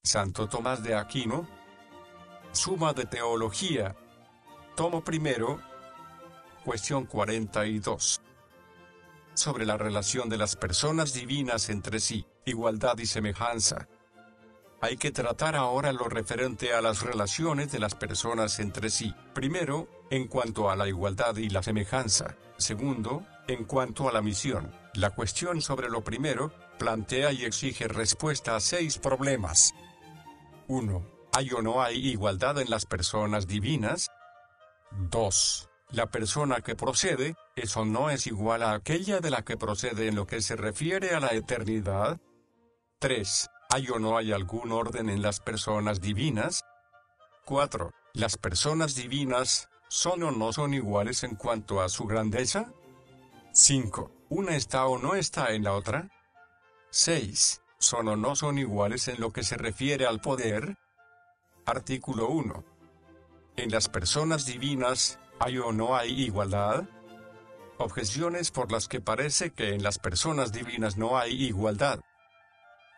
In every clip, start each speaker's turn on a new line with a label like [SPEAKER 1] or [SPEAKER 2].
[SPEAKER 1] Santo Tomás de Aquino. Suma de Teología. Tomo primero. Cuestión 42. Sobre la relación de las personas divinas entre sí, igualdad y semejanza. Hay que tratar ahora lo referente a las relaciones de las personas entre sí. Primero, en cuanto a la igualdad y la semejanza. Segundo, en cuanto a la misión. La cuestión sobre lo primero, plantea y exige respuesta a 6 problemas. 1. ¿Hay o no hay igualdad en las personas divinas? 2. ¿La persona que procede, es o no es igual a aquella de la que procede en lo que se refiere a la eternidad? 3. ¿Hay o no hay algún orden en las personas divinas? 4. ¿Las personas divinas, son o no son iguales en cuanto a su grandeza? 5. ¿Una está o no está en la otra? 6. ¿Son o no son iguales en lo que se refiere al poder? Artículo 1. ¿En las personas divinas, hay o no hay igualdad? Objeciones por las que parece que en las personas divinas no hay igualdad.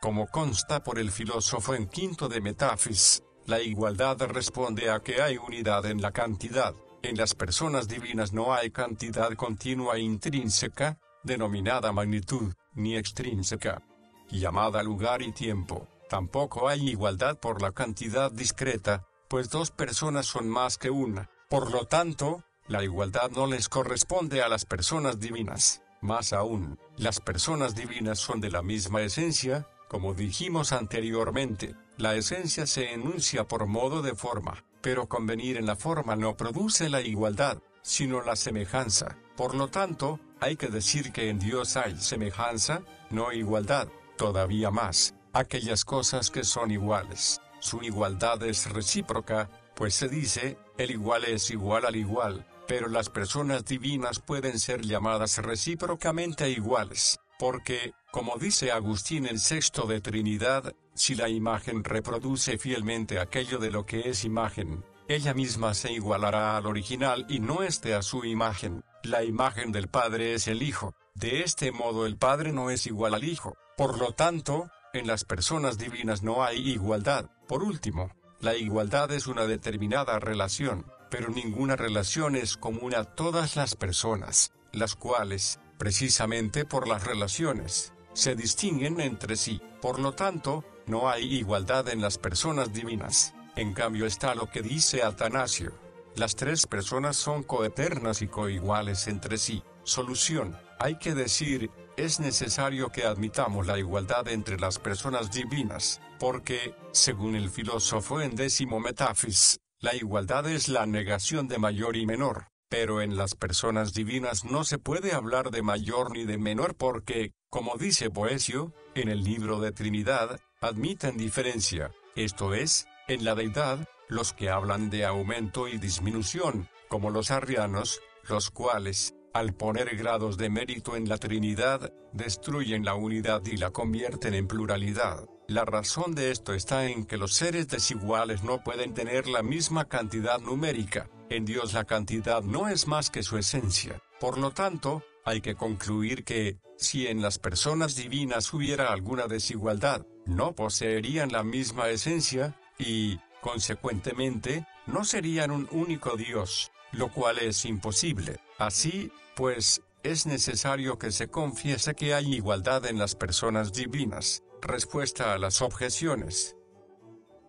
[SPEAKER 1] Como consta por el filósofo en quinto de Metafis, la igualdad responde a que hay unidad en la cantidad. En las personas divinas no hay cantidad continua e intrínseca, denominada magnitud, ni extrínseca, llamada lugar y tiempo. Tampoco hay igualdad por la cantidad discreta, pues 2 personas son más que una. Por lo tanto, la igualdad no les corresponde a las personas divinas. Más aún, las personas divinas son de la misma esencia, como dijimos anteriormente. La esencia se enuncia por modo de forma, pero convenir en la forma no produce la igualdad, sino la semejanza. Por lo tanto, hay que decir que en Dios hay semejanza, no igualdad. Todavía más, aquellas cosas que son iguales, su igualdad es recíproca, pues se dice, el igual es igual al igual, pero las personas divinas pueden ser llamadas recíprocamente iguales, porque, como dice Agustín en Sexto de Trinidad, si la imagen reproduce fielmente aquello de lo que es imagen, ella misma se igualará al original y no esté a su imagen. La imagen del Padre es el Hijo, de este modo el Padre no es igual al Hijo. Por lo tanto, en las personas divinas no hay igualdad. Por último, la igualdad es una determinada relación, pero ninguna relación es común a todas las personas, las cuales, precisamente por las relaciones, se distinguen entre sí. Por lo tanto, no hay igualdad en las personas divinas. En cambio está lo que dice Atanasio. Las 3 personas son coeternas y coiguales entre sí. Solución. Hay que decir, es necesario que admitamos la igualdad entre las personas divinas, porque, según el filósofo en Décimo Metafis, la igualdad es la negación de mayor y menor, pero en las personas divinas no se puede hablar de mayor ni de menor porque, como dice Boecio, en el libro de Trinidad, admiten diferencia, esto es, en la deidad, los que hablan de aumento y disminución, como los arrianos, los cuales, al poner grados de mérito en la Trinidad, destruyen la unidad y la convierten en pluralidad. La razón de esto está en que los seres desiguales no pueden tener la misma cantidad numérica. En Dios la cantidad no es más que su esencia. Por lo tanto, hay que concluir que, si en las personas divinas hubiera alguna desigualdad, no poseerían la misma esencia, y, consecuentemente, no serían un único Dios, lo cual es imposible. Así, pues, es necesario que se confiese que hay igualdad en las personas divinas. Respuesta a las objeciones.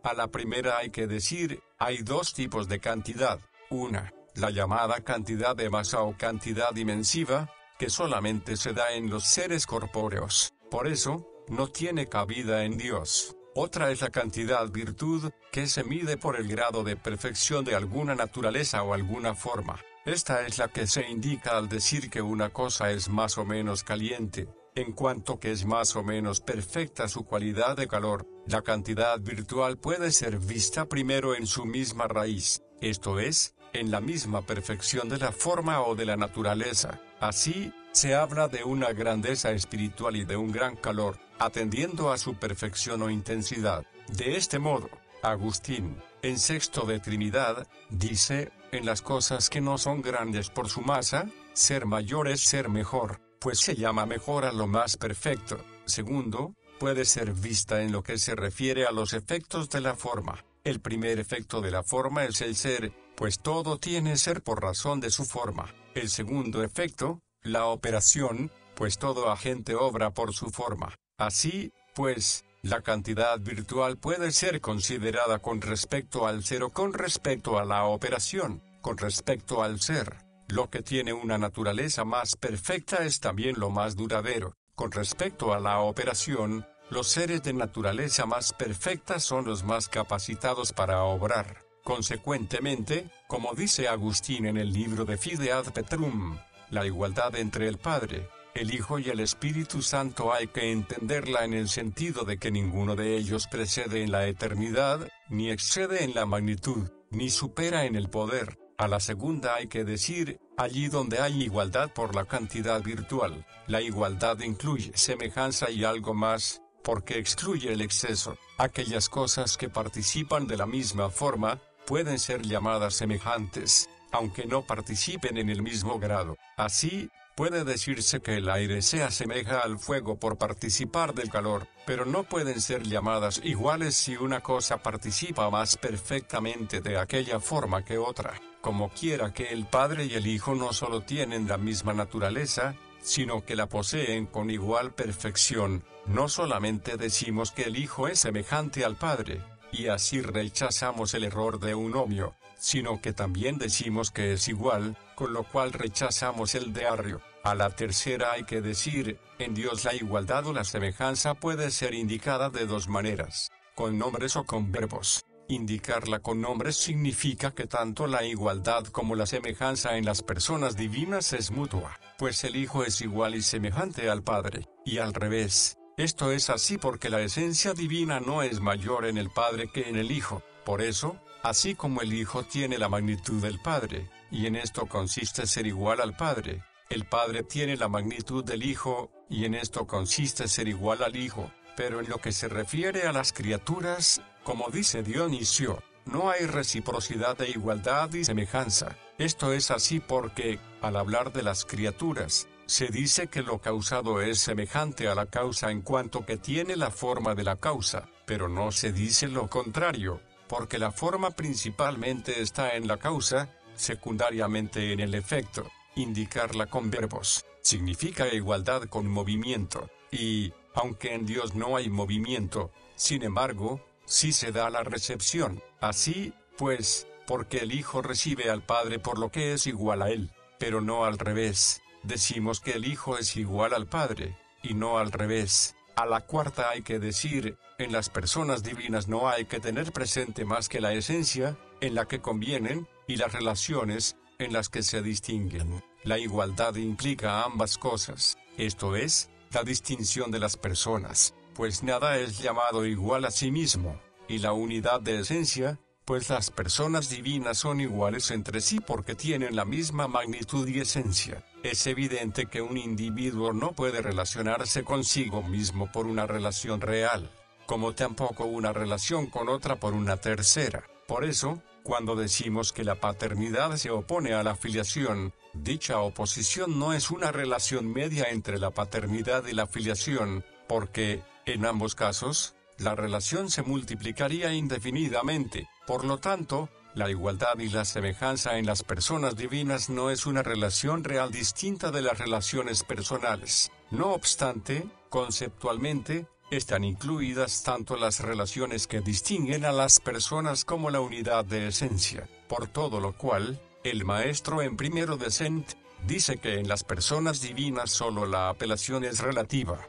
[SPEAKER 1] A la primera hay que decir, hay 2 tipos de cantidad. Una, la llamada cantidad de masa o cantidad dimensiva, que solamente se da en los seres corpóreos. Por eso, no tiene cabida en Dios. Otra es la cantidad virtud, que se mide por el grado de perfección de alguna naturaleza o alguna forma. Esta es la que se indica al decir que una cosa es más o menos caliente, en cuanto que es más o menos perfecta su cualidad de calor. La cantidad virtual puede ser vista primero en su misma raíz, esto es, en la misma perfección de la forma o de la naturaleza. Así, se habla de una grandeza espiritual y de un gran calor, atendiendo a su perfección o intensidad. De este modo, Agustín, en Sexto de Trinidad, dice, en las cosas que no son grandes por su masa, ser mayor es ser mejor, pues se llama mejor a lo más perfecto. Segundo, puede ser vista en lo que se refiere a los efectos de la forma. El primer efecto de la forma es el ser, pues todo tiene ser por razón de su forma. El segundo efecto, la operación, pues todo agente obra por su forma. Así, pues, la cantidad virtual puede ser considerada con respecto al ser o con respecto a la operación, con respecto al ser. Lo que tiene una naturaleza más perfecta es también lo más duradero. Con respecto a la operación, los seres de naturaleza más perfecta son los más capacitados para obrar. Consecuentemente, como dice Agustín en el libro de Fide ad Petrum, la igualdad entre el Padre, el Hijo y el Espíritu Santo hay que entenderla en el sentido de que ninguno de ellos precede en la eternidad, ni excede en la magnitud, ni supera en el poder. A la segunda hay que decir, allí donde hay igualdad por la cantidad virtual, la igualdad incluye semejanza y algo más, porque excluye el exceso. Aquellas cosas que participan de la misma forma, pueden ser llamadas semejantes, aunque no participen en el mismo grado. Así, puede decirse que el aire se asemeja al fuego por participar del calor, pero no pueden ser llamadas iguales si una cosa participa más perfectamente de aquella forma que otra. Como quiera que el Padre y el Hijo no solo tienen la misma naturaleza, sino que la poseen con igual perfección, no solamente decimos que el Hijo es semejante al Padre, y así rechazamos el error de un homio, sino que también decimos que es igual, con lo cual rechazamos el de arrio. A la tercera hay que decir, en Dios la igualdad o la semejanza puede ser indicada de dos maneras, con nombres o con verbos. Indicarla con nombres significa que tanto la igualdad como la semejanza en las personas divinas es mutua, pues el Hijo es igual y semejante al Padre, y al revés. Esto es así porque la esencia divina no es mayor en el Padre que en el Hijo. Por eso, así como el Hijo tiene la magnitud del Padre, y en esto consiste ser igual al Padre, el Padre tiene la magnitud del Hijo, y en esto consiste ser igual al Hijo. Pero en lo que se refiere a las criaturas, como dice Dionisio, no hay reciprocidad de igualdad y semejanza. Esto es así porque, al hablar de las criaturas, se dice que lo causado es semejante a la causa en cuanto que tiene la forma de la causa, pero no se dice lo contrario, porque la forma principalmente está en la causa, secundariamente en el efecto. Indicarla con verbos significa igualdad con movimiento, y, aunque en Dios no hay movimiento, sin embargo, sí se da la recepción. Así, pues, porque el Hijo recibe al Padre por lo que es igual a Él, pero no al revés. Decimos que el Hijo es igual al Padre, y no al revés. A la cuarta hay que decir, en las personas divinas no hay que tener presente más que la esencia, en la que convienen, y las relaciones, en las que se distinguen. La igualdad implica ambas cosas, esto es, la distinción de las personas, pues nada es llamado igual a sí mismo, y la unidad de esencia, pues las personas divinas son iguales entre sí porque tienen la misma magnitud y esencia. Es evidente que un individuo no puede relacionarse consigo mismo por una relación real, como tampoco una relación con otra por una tercera. Por eso, cuando decimos que la paternidad se opone a la filiación, dicha oposición no es una relación media entre la paternidad y la filiación, porque, en ambos casos, la relación se multiplicaría indefinidamente. Por lo tanto, la igualdad y la semejanza en las personas divinas no es una relación real distinta de las relaciones personales. No obstante, conceptualmente, están incluidas tanto las relaciones que distinguen a las personas como la unidad de esencia, por todo lo cual, el maestro en primero de Cent dice que en las personas divinas solo la apelación es relativa.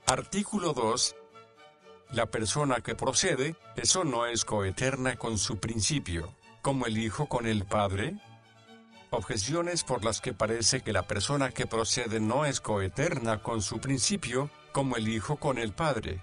[SPEAKER 1] Artículo 2. La persona que procede, eso no es coeterna con su principio, como el Hijo con el Padre. Objeciones por las que parece que la persona que procede no es coeterna con su principio, como el Hijo con el Padre.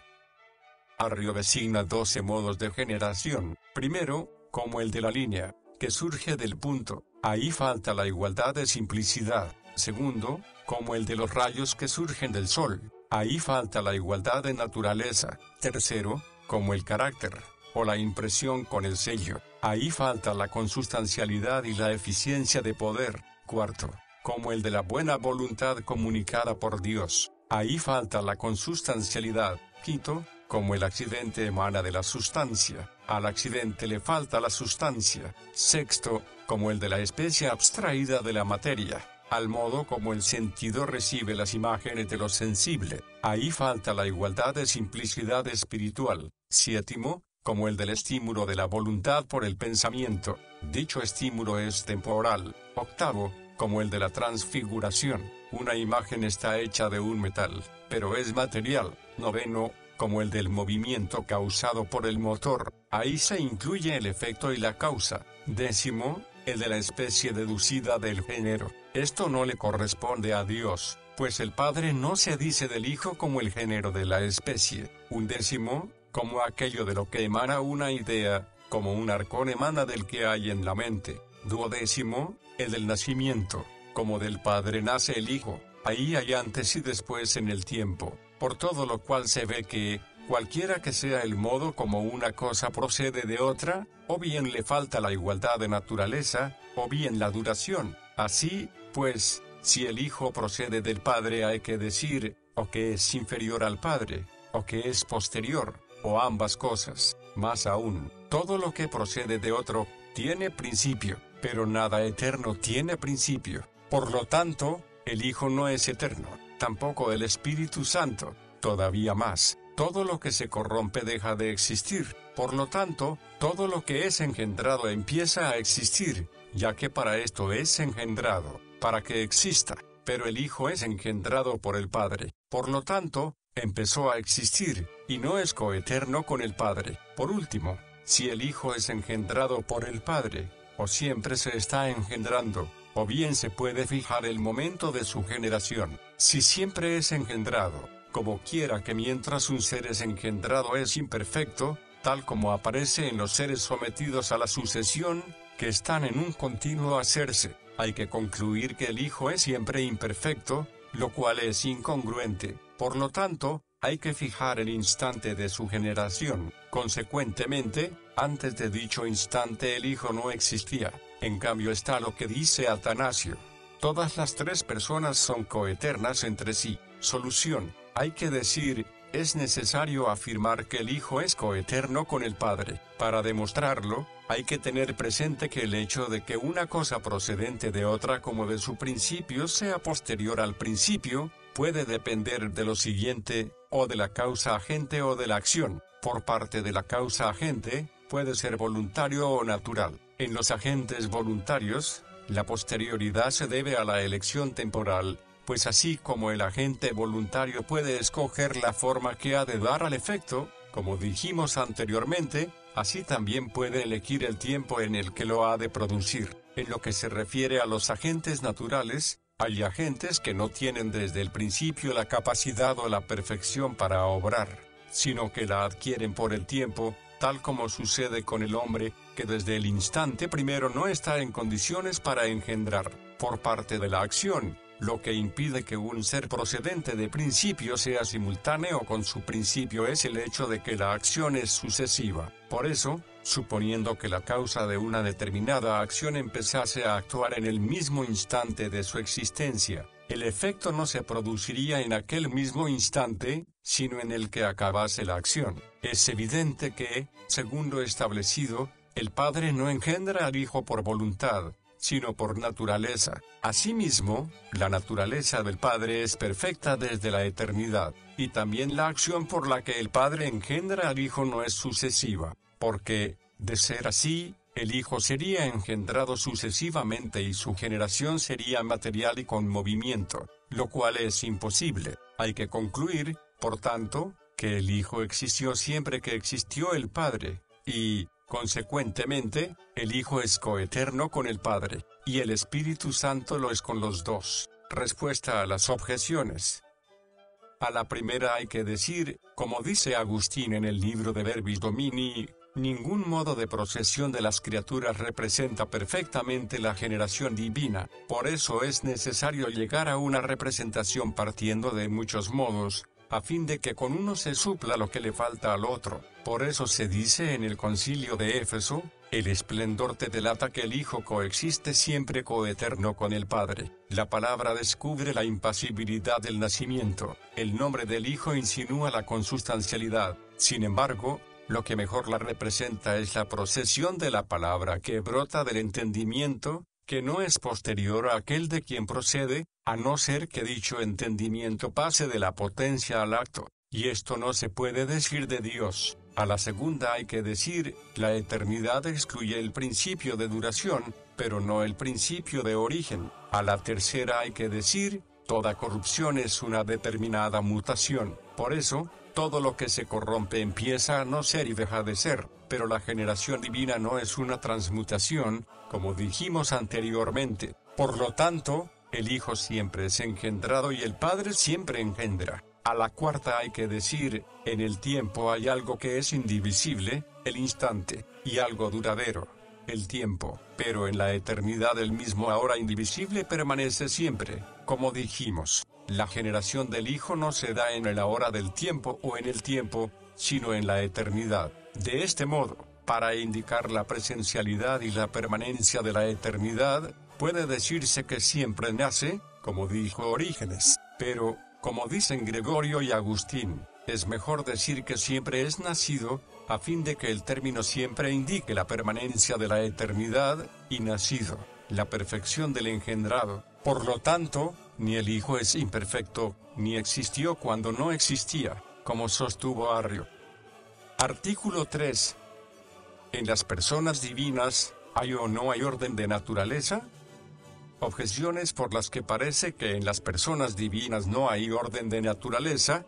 [SPEAKER 1] Arrio designa 12 modos de generación. Primero, como el de la línea, que surge del punto, ahí falta la igualdad de simplicidad. Segundo, como el de los rayos que surgen del sol, ahí falta la igualdad de naturaleza. Tercero, como el carácter, o la impresión con el sello, ahí falta la consustancialidad y la eficiencia de poder. Cuarto, como el de la buena voluntad comunicada por Dios, ahí falta la consustancialidad. Quinto, como el accidente emana de la sustancia, al accidente le falta la sustancia. Sexto, como el de la especie abstraída de la materia, al modo como el sentido recibe las imágenes de lo sensible, ahí falta la igualdad de simplicidad espiritual. Séptimo, como el del estímulo de la voluntad por el pensamiento, dicho estímulo es temporal. Octavo, como el de la transfiguración, una imagen está hecha de un metal, pero es material. Noveno, como el del movimiento causado por el motor, ahí se incluye el efecto y la causa. Décimo, el de la especie deducida del género. Esto no le corresponde a Dios, pues el Padre no se dice del Hijo como el género de la especie. Undécimo, como aquello de lo que emana una idea, como un arcón emana del que hay en la mente. Duodécimo, el del nacimiento, como del Padre nace el Hijo, ahí hay antes y después en el tiempo, por todo lo cual se ve que, cualquiera que sea el modo como una cosa procede de otra, o bien le falta la igualdad de naturaleza, o bien la duración. Así, pues, si el Hijo procede del Padre hay que decir, o que es inferior al Padre, o que es posterior, o ambas cosas. Más aún, todo lo que procede de otro, tiene principio, pero nada eterno tiene principio. Por lo tanto, el Hijo no es eterno, tampoco el Espíritu Santo. Todavía más, todo lo que se corrompe deja de existir. Por lo tanto, todo lo que es engendrado empieza a existir, ya que para esto es engendrado, para que exista. Pero el Hijo es engendrado por el Padre. Por lo tanto, empezó a existir, y no es coeterno con el Padre. Por último, si el Hijo es engendrado por el Padre, o siempre se está engendrando, o bien se puede fijar el momento de su generación. Si siempre es engendrado, como quiera que mientras un ser es engendrado es imperfecto, tal como aparece en los seres sometidos a la sucesión, que están en un continuo hacerse, hay que concluir que el Hijo es siempre imperfecto, lo cual es incongruente. Por lo tanto, hay que fijar el instante de su generación. Consecuentemente, antes de dicho instante el Hijo no existía. En cambio está lo que dice Atanasio: todas las tres personas son coeternas entre sí. Solución: hay que decir, es necesario afirmar que el Hijo es coeterno con el Padre. Para demostrarlo, hay que tener presente que el hecho de que una cosa procedente de otra como de su principio sea posterior al principio, puede depender de lo siguiente, o de la causa agente o de la acción. Por parte de la causa agente, puede ser voluntario o natural. En los agentes voluntarios, la posterioridad se debe a la elección temporal, pues así como el agente voluntario puede escoger la forma que ha de dar al efecto, como dijimos anteriormente, así también puede elegir el tiempo en el que lo ha de producir. En lo que se refiere a los agentes naturales, hay agentes que no tienen desde el principio la capacidad o la perfección para obrar, sino que la adquieren por el tiempo, tal como sucede con el hombre, que desde el instante primero no está en condiciones para engendrar. Por parte de la acción, lo que impide que un ser procedente de principio sea simultáneo con su principio es el hecho de que la acción es sucesiva. Por eso, suponiendo que la causa de una determinada acción empezase a actuar en el mismo instante de su existencia, el efecto no se produciría en aquel mismo instante, sino en el que acabase la acción. Es evidente que, según lo establecido, el Padre no engendra al Hijo por voluntad, sino por naturaleza. Asimismo, la naturaleza del Padre es perfecta desde la eternidad, y también la acción por la que el Padre engendra al Hijo no es sucesiva, porque, de ser así, el Hijo sería engendrado sucesivamente y su generación sería material y con movimiento, lo cual es imposible. Hay que concluir, por tanto, que el Hijo existió siempre que existió el Padre, y, consecuentemente, el Hijo es coeterno con el Padre, y el Espíritu Santo lo es con los dos. Respuesta a las objeciones. A la primera hay que decir, como dice Agustín en el libro de Verbis Domini, ningún modo de procesión de las criaturas representa perfectamente la generación divina. Por eso es necesario llegar a una representación partiendo de muchos modos, a fin de que con uno se supla lo que le falta al otro. Por eso se dice en el concilio de Éfeso: el esplendor te delata que el Hijo coexiste siempre coeterno con el Padre. La palabra descubre la impasibilidad del nacimiento. El nombre del Hijo insinúa la consustancialidad. Sin embargo, lo que mejor la representa es la procesión de la palabra que brota del entendimiento, que no es posterior a aquel de quien procede, a no ser que dicho entendimiento pase de la potencia al acto. Y esto no se puede decir de Dios. A la segunda hay que decir: la eternidad excluye el principio de duración, pero no el principio de origen. A la tercera hay que decir: toda corrupción es una determinada mutación. Por eso, todo lo que se corrompe empieza a no ser y deja de ser, pero la generación divina no es una transmutación, como dijimos anteriormente. Por lo tanto, el Hijo siempre es engendrado y el Padre siempre engendra. A la cuarta hay que decir: en el tiempo hay algo que es indivisible, el instante, y algo duradero, el tiempo, pero en la eternidad el mismo ahora indivisible permanece siempre. Como dijimos, la generación del Hijo no se da en el ahora del tiempo o en el tiempo, sino en la eternidad. De este modo, para indicar la presencialidad y la permanencia de la eternidad, puede decirse que siempre nace, como dijo Orígenes, pero, como dicen Gregorio y Agustín, es mejor decir que siempre es nacido, a fin de que el término siempre indique la permanencia de la eternidad, y nacido, la perfección del engendrado. Por lo tanto, ni el Hijo es imperfecto, ni existió cuando no existía, como sostuvo Arrio. Artículo 3. ¿En las personas divinas, hay o no hay orden de naturaleza? Objeciones por las que parece que en las personas divinas no hay orden de naturaleza.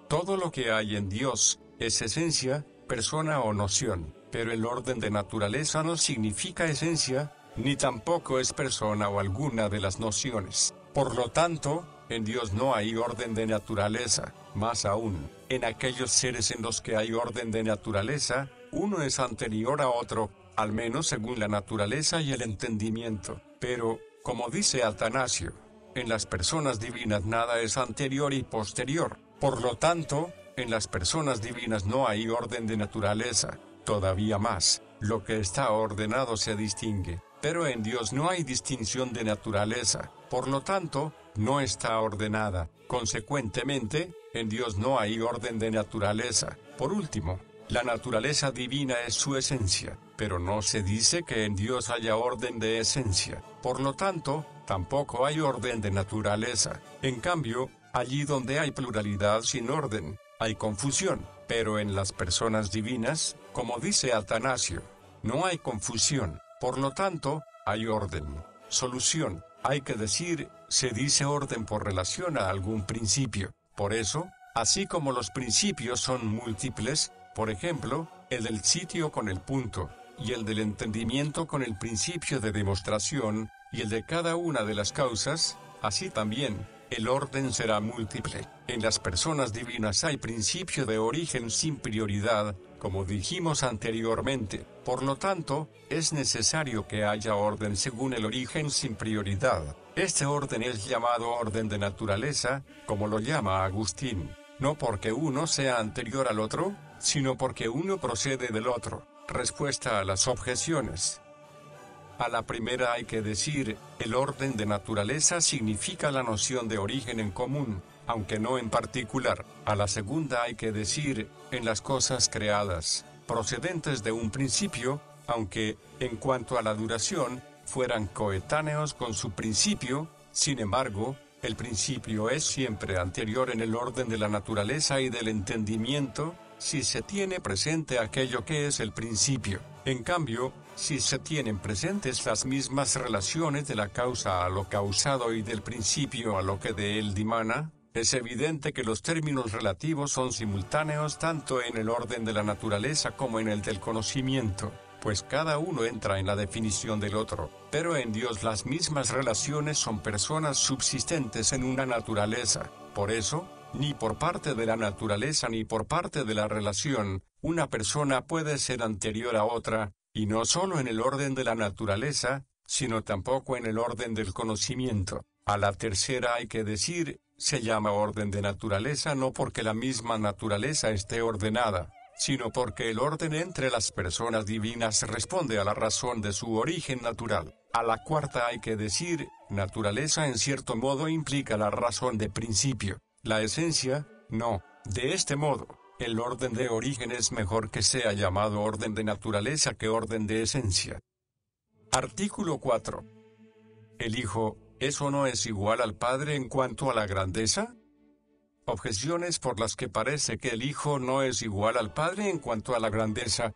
[SPEAKER 1] Todo lo que hay en Dios es esencia, persona o noción, pero el orden de naturaleza no significa esencia, ni tampoco es persona o alguna de las nociones. Por lo tanto, en Dios no hay orden de naturaleza. Más aún, en aquellos seres en los que hay orden de naturaleza, uno es anterior a otro, al menos según la naturaleza y el entendimiento. Pero, como dice Atanasio, en las personas divinas nada es anterior y posterior. Por lo tanto, en las personas divinas no hay orden de naturaleza. Todavía más, lo que está ordenado se distingue, pero en Dios no hay distinción de naturaleza. Por lo tanto, no está ordenada. Consecuentemente, en Dios no hay orden de naturaleza. Por último, la naturaleza divina es su esencia, pero no se dice que en Dios haya orden de esencia. Por lo tanto, tampoco hay orden de naturaleza. En cambio, allí donde hay pluralidad sin orden, hay confusión. Pero en las personas divinas, como dice Atanasio, no hay confusión. Por lo tanto, hay orden. Solución. Hay que decir, se dice orden por relación a algún principio. Por eso, así como los principios son múltiples, por ejemplo, el del sitio con el punto, y el del entendimiento con el principio de demostración, y el de cada una de las causas, así también, el orden será múltiple. En las personas divinas hay principio de origen sin prioridad, como dijimos anteriormente. Por lo tanto, es necesario que haya orden según el origen sin prioridad. Este orden es llamado orden de naturaleza, como lo llama Agustín, no porque uno sea anterior al otro, sino porque uno procede del otro. Respuesta a las objeciones. A la primera hay que decir, el orden de naturaleza significa la noción de origen en común, aunque no en particular. A la segunda hay que decir, en las cosas creadas, procedentes de un principio, aunque, en cuanto a la duración, fueran coetáneos con su principio, sin embargo, el principio es siempre anterior en el orden de la naturaleza y del entendimiento, si se tiene presente aquello que es el principio. En cambio, si se tienen presentes las mismas relaciones de la causa a lo causado y del principio a lo que de él dimana, es evidente que los términos relativos son simultáneos tanto en el orden de la naturaleza como en el del conocimiento, pues cada uno entra en la definición del otro. Pero en Dios las mismas relaciones son personas subsistentes en una naturaleza. Por eso, ni por parte de la naturaleza ni por parte de la relación, una persona puede ser anterior a otra, y no solo en el orden de la naturaleza, sino tampoco en el orden del conocimiento. A la tercera hay que decir, se llama orden de naturaleza no porque la misma naturaleza esté ordenada, sino porque el orden entre las personas divinas responde a la razón de su origen natural. A la cuarta hay que decir, naturaleza en cierto modo implica la razón de principio, la esencia, no. De este modo, el orden de origen es mejor que sea llamado orden de naturaleza que orden de esencia. Artículo 4. El Hijo, ¿eso no es igual al Padre en cuanto a la grandeza? Objeciones por las que parece que el Hijo no es igual al Padre en cuanto a la grandeza.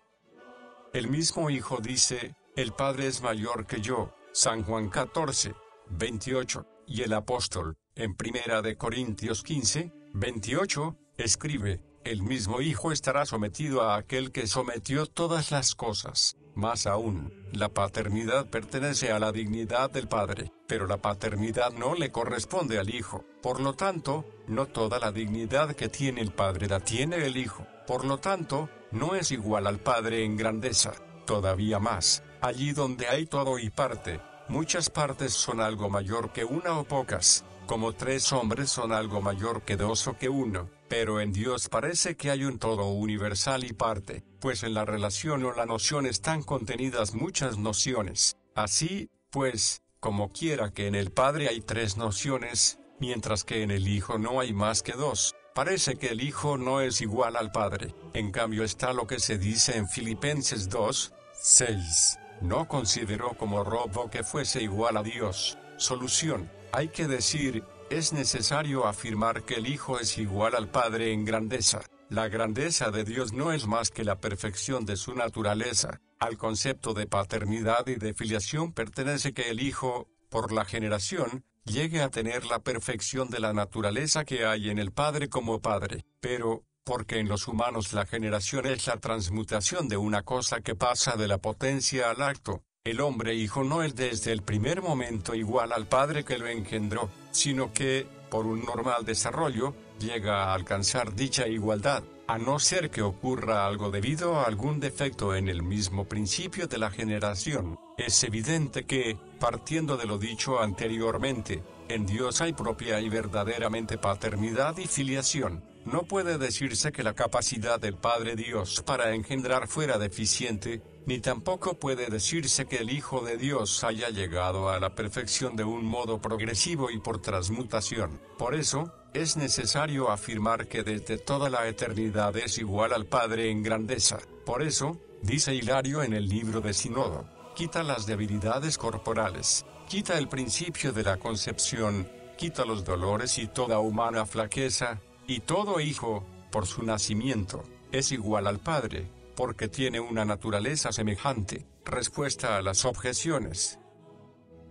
[SPEAKER 1] El mismo Hijo dice, el Padre es mayor que yo, San Juan 14, 28, y el apóstol, en 1 Corintios 15, 28, escribe, el mismo Hijo estará sometido a aquel que sometió todas las cosas. Más aún, la paternidad pertenece a la dignidad del Padre, pero la paternidad no le corresponde al Hijo. Por lo tanto, no toda la dignidad que tiene el Padre la tiene el Hijo. Por lo tanto, no es igual al Padre en grandeza. Todavía más, allí donde hay todo y parte, muchas partes son algo mayor que una o pocas, como 3 hombres son algo mayor que 2 o que 1. Pero en Dios parece que hay un todo universal y parte, pues en la relación o la noción están contenidas muchas nociones. Así, pues, como quiera que en el Padre hay 3 nociones, mientras que en el Hijo no hay más que 2, parece que el Hijo no es igual al Padre. En cambio está lo que se dice en Filipenses 2, 6. No consideró como robo que fuese igual a Dios. Solución. Hay que decir, es necesario afirmar que el Hijo es igual al Padre en grandeza. La grandeza de Dios no es más que la perfección de su naturaleza. Al concepto de paternidad y de filiación pertenece que el Hijo, por la generación, llegue a tener la perfección de la naturaleza que hay en el Padre como Padre. Pero, porque en los humanos la generación es la transmutación de una cosa que pasa de la potencia al acto, el hombre hijo no es desde el primer momento igual al Padre que lo engendró, sino que, por un normal desarrollo, llega a alcanzar dicha igualdad, a no ser que ocurra algo debido a algún defecto en el mismo principio de la generación. Es evidente que, partiendo de lo dicho anteriormente, en Dios hay propia y verdaderamente paternidad y filiación. No puede decirse que la capacidad del Padre Dios para engendrar fuera deficiente, ni tampoco puede decirse que el Hijo de Dios haya llegado a la perfección de un modo progresivo y por transmutación. Por eso, es necesario afirmar que desde toda la eternidad es igual al Padre en grandeza. Por eso, dice Hilario en el libro de Sínodo, quita las debilidades corporales, quita el principio de la concepción, quita los dolores y toda humana flaqueza, y todo hijo, por su nacimiento, es igual al Padre, porque tiene una naturaleza semejante. Respuesta a las objeciones.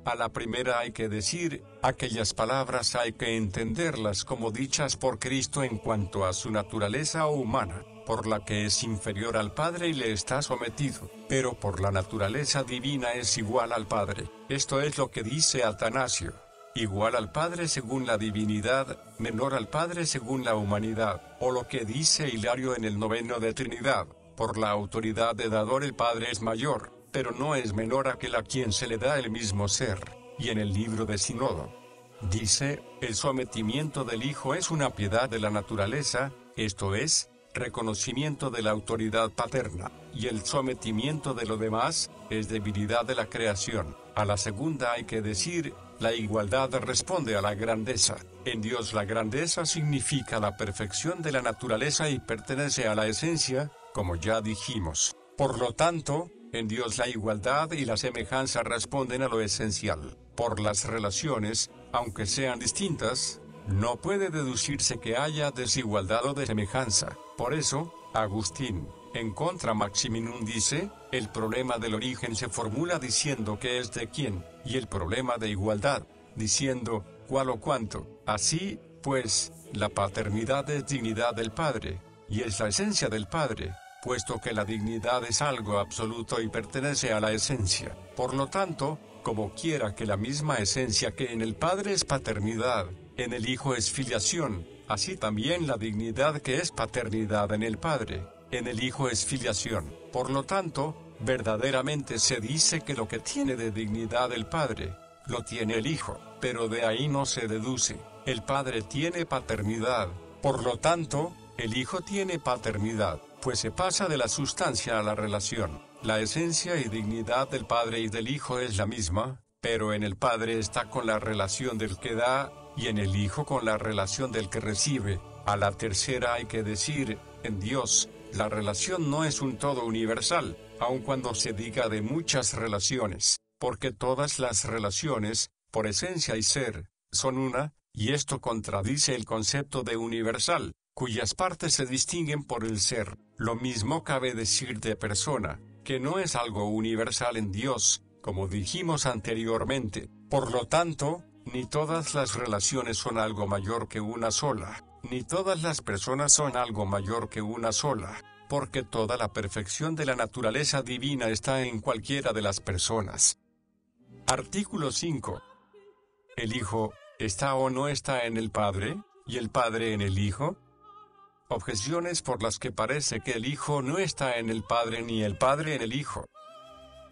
[SPEAKER 1] A la primera hay que decir, aquellas palabras hay que entenderlas como dichas por Cristo en cuanto a su naturaleza humana, por la que es inferior al Padre y le está sometido, pero por la naturaleza divina es igual al Padre. Esto es lo que dice Atanasio. Igual al Padre según la divinidad, menor al Padre según la humanidad, o lo que dice Hilario en el noveno de Trinidad. Por la autoridad de dador el Padre es mayor, pero no es menor a aquel a quien se le da el mismo ser. Y en el libro de Sínodo, dice, el sometimiento del Hijo es una piedad de la naturaleza, esto es, reconocimiento de la autoridad paterna, y el sometimiento de lo demás, es debilidad de la creación. A la segunda hay que decir, la igualdad responde a la grandeza. En Dios la grandeza significa la perfección de la naturaleza y pertenece a la esencia, como ya dijimos. Por lo tanto, en Dios la igualdad y la semejanza responden a lo esencial. Por las relaciones, aunque sean distintas, no puede deducirse que haya desigualdad o de semejanza. Por eso, Agustín, en Contra Maximinum dice, el problema del origen se formula diciendo qué es de quién, y el problema de igualdad, diciendo, cuál o cuánto. Así, pues, la paternidad es dignidad del Padre, y es la esencia del Padre, puesto que la dignidad es algo absoluto y pertenece a la esencia. Por lo tanto, como quiera que la misma esencia que en el Padre es paternidad, en el Hijo es filiación, así también la dignidad que es paternidad en el Padre, en el Hijo es filiación. Por lo tanto, verdaderamente se dice que lo que tiene de dignidad el Padre, lo tiene el Hijo, pero de ahí no se deduce el Padre tiene paternidad. Por lo tanto, el Hijo tiene paternidad, pues se pasa de la sustancia a la relación. La esencia y dignidad del Padre y del Hijo es la misma, pero en el Padre está con la relación del que da, y en el Hijo con la relación del que recibe. A la tercera hay que decir, en Dios, la relación no es un todo universal, aun cuando se diga de muchas relaciones, porque todas las relaciones, por esencia y ser, son una, y esto contradice el concepto de universal, cuyas partes se distinguen por el ser. Lo mismo cabe decir de persona, que no es algo universal en Dios, como dijimos anteriormente. Por lo tanto, ni todas las relaciones son algo mayor que una sola, ni todas las personas son algo mayor que una sola, porque toda la perfección de la naturaleza divina está en cualquiera de las personas. Artículo 5. ¿El Hijo está o no está en el Padre, y el Padre en el Hijo? Objeciones por las que parece que el Hijo no está en el Padre ni el Padre en el Hijo.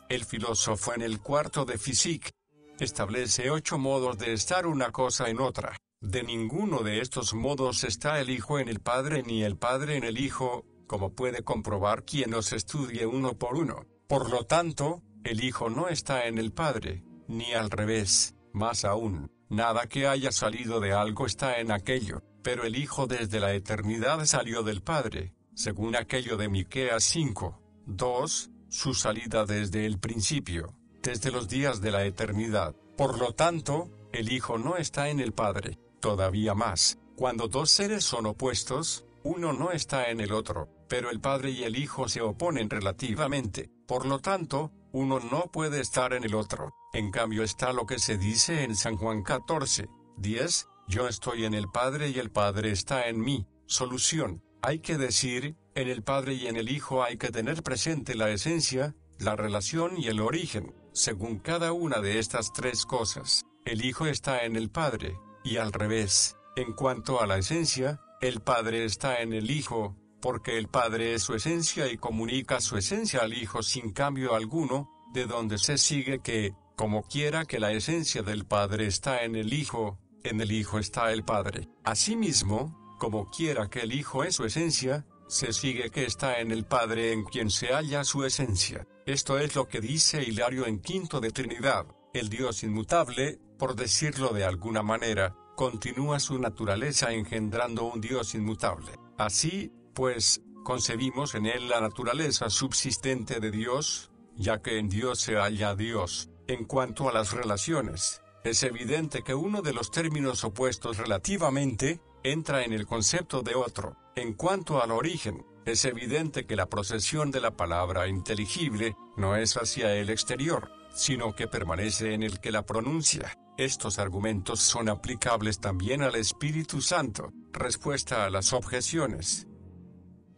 [SPEAKER 1] El filósofo en el cuarto de Physique establece 8 modos de estar una cosa en otra. De ninguno de estos modos está el Hijo en el Padre ni el Padre en el Hijo, como puede comprobar quien los estudie uno por uno. Por lo tanto, el Hijo no está en el Padre, ni al revés. Más aún, nada que haya salido de algo está en aquello, pero el Hijo desde la eternidad salió del Padre, según aquello de Miqueas 5, 2, su salida desde el principio, desde los días de la eternidad. Por lo tanto, el Hijo no está en el Padre. Todavía más, cuando dos seres son opuestos, uno no está en el otro, pero el Padre y el Hijo se oponen relativamente. Por lo tanto, uno no puede estar en el otro. En cambio está lo que se dice en San Juan 14, 10, yo estoy en el Padre y el Padre está en mí. Solución, hay que decir, en el Padre y en el Hijo hay que tener presente la esencia, la relación y el origen. Según cada una de estas 3 cosas, el Hijo está en el Padre, y al revés. En cuanto a la esencia, el Padre está en el Hijo, porque el Padre es su esencia y comunica su esencia al Hijo sin cambio alguno, de donde se sigue que, como quiera que la esencia del Padre está en el Hijo está el Padre. Asimismo, como quiera que el Hijo es su esencia, se sigue que está en el Padre en quien se halla su esencia. Esto es lo que dice Hilario en Quinto de Trinidad. El Dios inmutable, por decirlo de alguna manera, continúa su naturaleza engendrando un Dios inmutable. Así, pues, concebimos en él la naturaleza subsistente de Dios, ya que en Dios se halla Dios. En cuanto a las relaciones, es evidente que uno de los términos opuestos relativamente entra en el concepto de otro. En cuanto al origen, es evidente que la procesión de la palabra inteligible no es hacia el exterior, sino que permanece en el que la pronuncia. Estos argumentos son aplicables también al Espíritu Santo. Respuesta a las objeciones.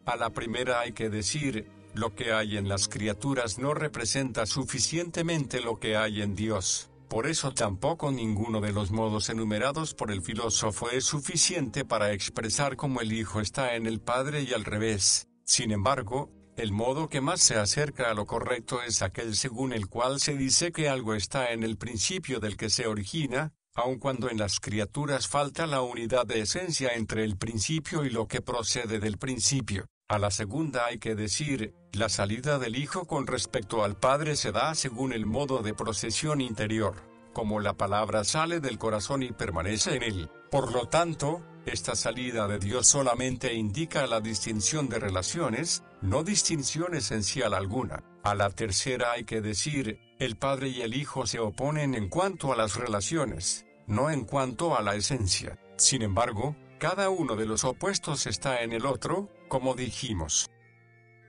[SPEAKER 1] A la primera hay que decir, lo que hay en las criaturas no representa suficientemente lo que hay en Dios. Por eso tampoco ninguno de los modos enumerados por el filósofo es suficiente para expresar cómo el Hijo está en el Padre y al revés. Sin embargo, el modo que más se acerca a lo correcto es aquel según el cual se dice que algo está en el principio del que se origina, aun cuando en las criaturas falta la unidad de esencia entre el principio y lo que procede del principio. A la segunda hay que decir, la salida del Hijo con respecto al Padre se da según el modo de procesión interior, como la palabra sale del corazón y permanece en él. Por lo tanto, esta salida de Dios solamente indica la distinción de relaciones, no distinción esencial alguna. A la tercera hay que decir, el Padre y el Hijo se oponen en cuanto a las relaciones, no en cuanto a la esencia. Sin embargo, cada uno de los opuestos está en el otro, como dijimos.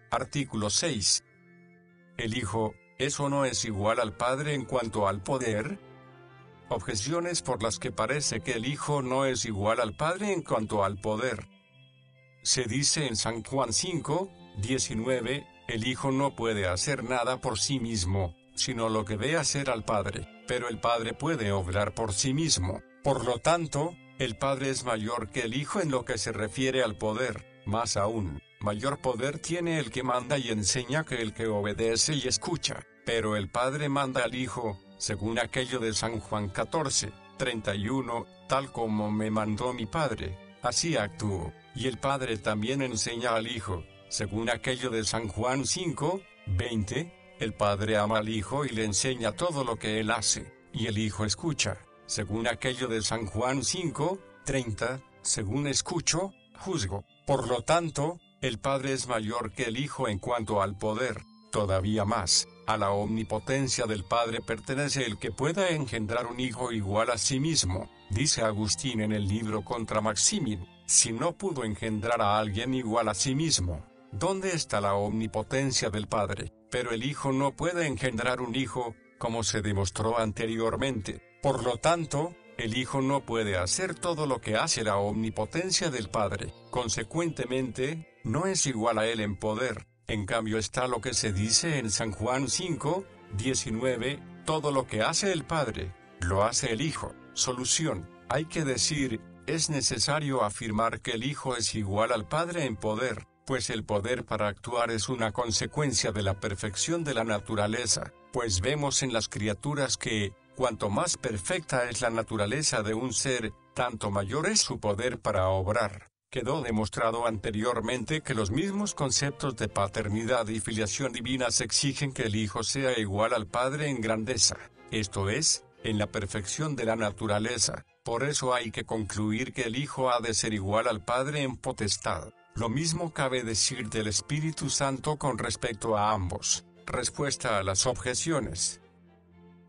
[SPEAKER 1] Artículo 6. ¿El Hijo es o no es igual al Padre en cuanto al poder? Objeciones por las que parece que el Hijo no es igual al Padre en cuanto al poder. Se dice en San Juan 5, 19, el Hijo no puede hacer nada por sí mismo, sino lo que ve hacer al Padre, pero el Padre puede obrar por sí mismo. Por lo tanto, el Padre es mayor que el Hijo en lo que se refiere al poder. Más aún, mayor poder tiene el que manda y enseña que el que obedece y escucha. Pero el Padre manda al Hijo, según aquello de San Juan 14, 31, tal como me mandó mi Padre, así actúo. Y el Padre también enseña al Hijo, según aquello de San Juan 5:20, el Padre ama al Hijo y le enseña todo lo que Él hace, y el Hijo escucha, según aquello de San Juan 5:30, según escucho, juzgo. Por lo tanto, el Padre es mayor que el Hijo en cuanto al poder, todavía más. A la omnipotencia del Padre pertenece el que pueda engendrar un Hijo igual a sí mismo, dice Agustín en el libro Contra Maximin. Si no pudo engendrar a alguien igual a sí mismo, ¿dónde está la omnipotencia del Padre? Pero el Hijo no puede engendrar un Hijo, como se demostró anteriormente. Por lo tanto, el Hijo no puede hacer todo lo que hace la omnipotencia del Padre. Consecuentemente, no es igual a Él en poder. En cambio está lo que se dice en San Juan 5:19, todo lo que hace el Padre, lo hace el Hijo. Solución, hay que decir, es necesario afirmar que el Hijo es igual al Padre en poder, pues el poder para actuar es una consecuencia de la perfección de la naturaleza, pues vemos en las criaturas que, cuanto más perfecta es la naturaleza de un ser, tanto mayor es su poder para obrar. Quedó demostrado anteriormente que los mismos conceptos de paternidad y filiación divinas exigen que el Hijo sea igual al Padre en grandeza, esto es, en la perfección de la naturaleza. Por eso hay que concluir que el Hijo ha de ser igual al Padre en potestad. Lo mismo cabe decir del Espíritu Santo con respecto a ambos. Respuesta a las objeciones.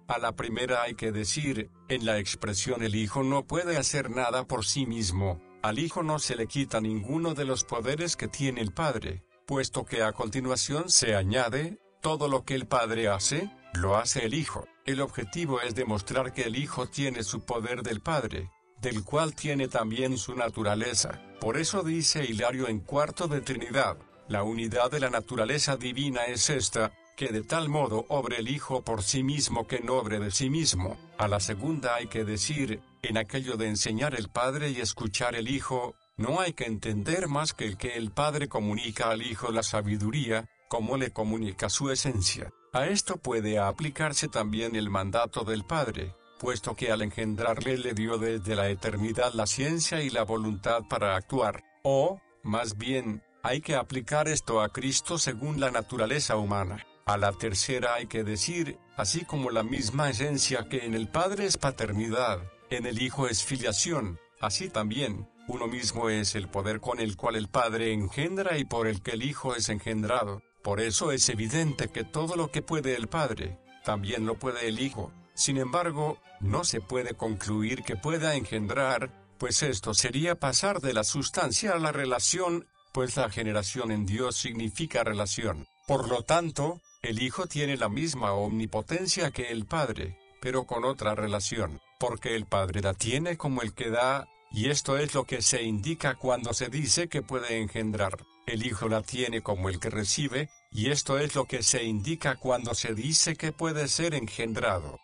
[SPEAKER 1] A la primera hay que decir, en la expresión el Hijo no puede hacer nada por sí mismo. Al Hijo no se le quita ninguno de los poderes que tiene el Padre, puesto que a continuación se añade, todo lo que el Padre hace, lo hace el Hijo. El objetivo es demostrar que el Hijo tiene su poder del Padre, del cual tiene también su naturaleza. Por eso dice Hilario en Cuarto de Trinidad, la unidad de la naturaleza divina es esta, que de tal modo obre el Hijo por sí mismo que no obre de sí mismo. A la segunda hay que decir, en aquello de enseñar el Padre y escuchar el Hijo, no hay que entender más que el Padre comunica al Hijo la sabiduría, como le comunica su esencia. A esto puede aplicarse también el mandato del Padre, puesto que al engendrarle le dio desde la eternidad la ciencia y la voluntad para actuar, o, más bien, hay que aplicar esto a Cristo según la naturaleza humana. A la tercera hay que decir, así como la misma esencia que en el Padre es paternidad, en el Hijo es filiación, así también, uno mismo es el poder con el cual el Padre engendra y por el que el Hijo es engendrado. Por eso es evidente que todo lo que puede el Padre, también lo puede el Hijo. Sin embargo, no se puede concluir que pueda engendrar, pues esto sería pasar de la sustancia a la relación, pues la generación en Dios significa relación. Por lo tanto, el Hijo tiene la misma omnipotencia que el Padre, pero con otra relación, porque el Padre la tiene como el que da, y esto es lo que se indica cuando se dice que puede engendrar. El Hijo la tiene como el que recibe, y esto es lo que se indica cuando se dice que puede ser engendrado.